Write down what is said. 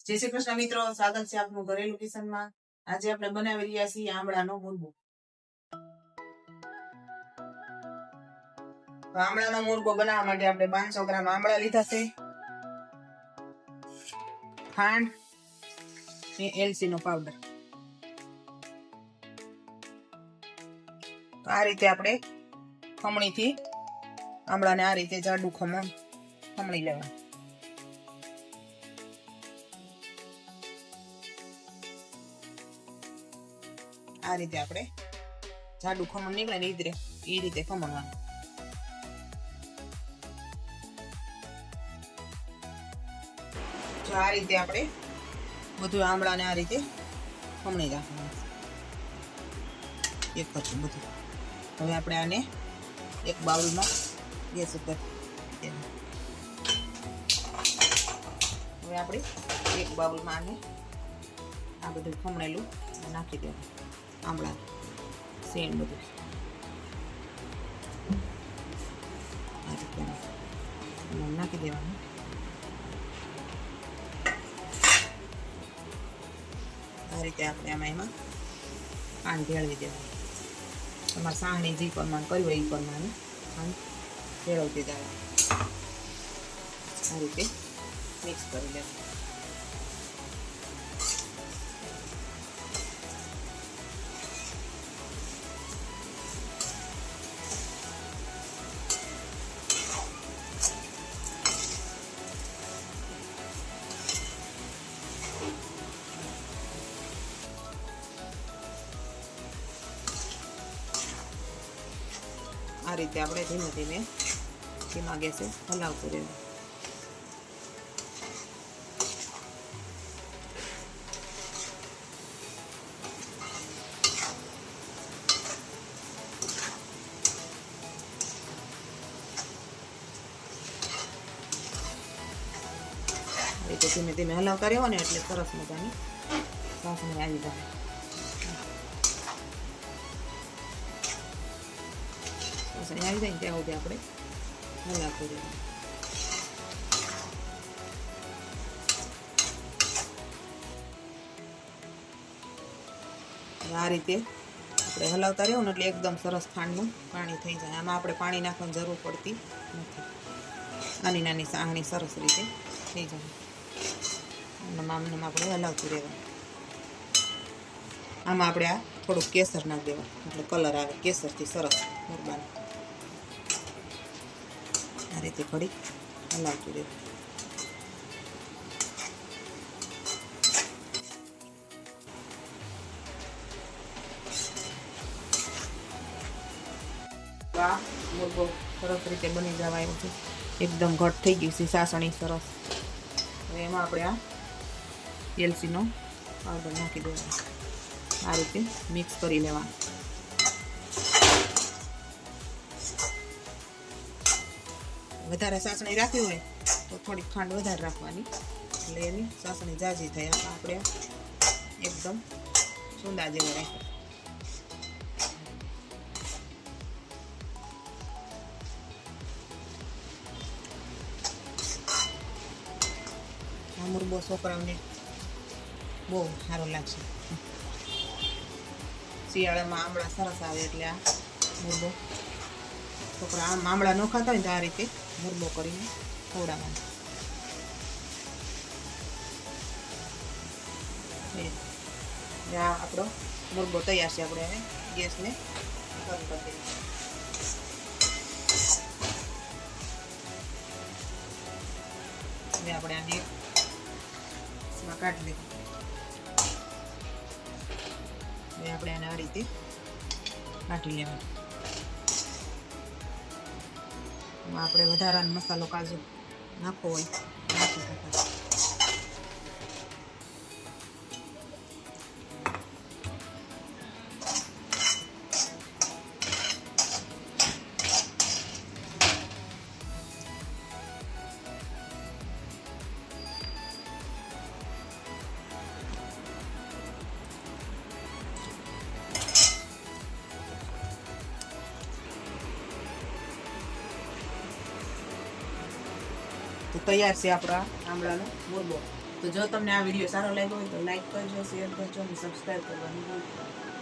જય શ્રી કૃષ્ણ મિત્રો, સ્વાગત છે આપનું ઘરેલું કિચનમાં। આજે આપણે બનાવી રહ્યા છીએ આમળાનો મુરબ્બો। આમળાનો મુરબ્બો બનાવવા માટે આપણે 500 ગ્રામ આમળા લીધા છે, ખાંડ અને એલચી નો પાવડર। આ રીતે આપણે ખમણીથી આમળાને આ રીતે જાડું ખમણી લેવા। આ રીતે આપણે જાડું ખમણ નીકળે ને એ રીતે ખમણવાનું। જો આ રીતે આપણે બધું આમળાને આ રીતે ખમણી રાખવાનું એક જ બધું। હવે આપણે આને એક બાઉલમાં ગેસ ઉપર હવે આપણે એક બાઉલમાં આને આ બધું ખમણેલું નાખી દેવાનું। આમળા સેણ બધું આ રીતે નાખી દેવાનું। આ રીતે આપણે એમાં પાણી ભેળવી દેવાનું। તમારે સાહણી જે પ્રમાણ કર્યું હોય એ પ્રમાણે પાણી ભેળવતી જવાનું। આ રીતે મિક્સ કરી દેવાનું। આ રીતે આપણે ધીમે ધીમે ધીમા ગેસે હલાવતું રહેવું। આ રીતે ધીમે ધીમે હલાવતા રહેવાનું એટલે સરસ મજાની ચાસણી આવી જાય। આવી જાય ને ત્યાં સુધી આપણે હલાવતું રહેવું। આ રીતે આપણે હલાવતા રહેવું ને એટલે એકદમ સરસ ખાંડનું પાણી થઈ જાય। આમાં આપણે પાણી નાખવાની જરૂર પડતી નથી। નાની નાની સાહણી સરસ રીતે થઈ જાય। આમને આપણે હલાવતું રહેવાનું। આમાં આપણે આ થોડુંક કેસર નાખી દેવાનું એટલે કલર આવે કેસરથી સરસ મુરબ્બાનો। આ રીતે ઘડી હલાવતું રહેવું। આ મુરબ્બો સરસ રીતે બની જવા આવ્યો છે, એકદમ ઘટ થઈ ગઈ છે સાસણી સરસ। હવે એમાં આપણે આ એલચીનો પાવડર નાખી દેવાનો। આ રીતે મિક્સ કરી લેવાનું। વધારે સાસણી રાખવી હોય તો થોડીક ખાંડ વધારે રાખવાની એટલે એની સાસણી જાજી થાય। આપણે એકદમ સુંદા જેવો રાખ્યો। આ મુરબ્બો છોકરાઓને બહુ સારો લાગશે। શિયાળામાં આમળા સરસ આવે એટલે આ મુરબ્બો છોકરા આમ આમળા ન ખાતા હોય તો આ રીતે મુરબ્બો કરીને ખવડાવવાનો। આ આપણો મુરબ્બો તૈયાર છે। આપણે હવે ગેસને બંધ કરી દઈએ। હવે આપણે આને કાઢી લઈએ। હવે આપણે આને આ રીતે કાઢી લેવાનું। આપણે વધારાનો મસાલો કાજુ નાખવો હોય નાખી શકાય। તો તૈયાર છે આપણા આમળાનો મુરબ્બો। તો જો તમને આ વિડીયો સારો લાગ્યો હોય તો લાઈક કરજો, શેર કરજો અને સબસ્ક્રાઈબ કરવાનું ભૂલતા નહીં.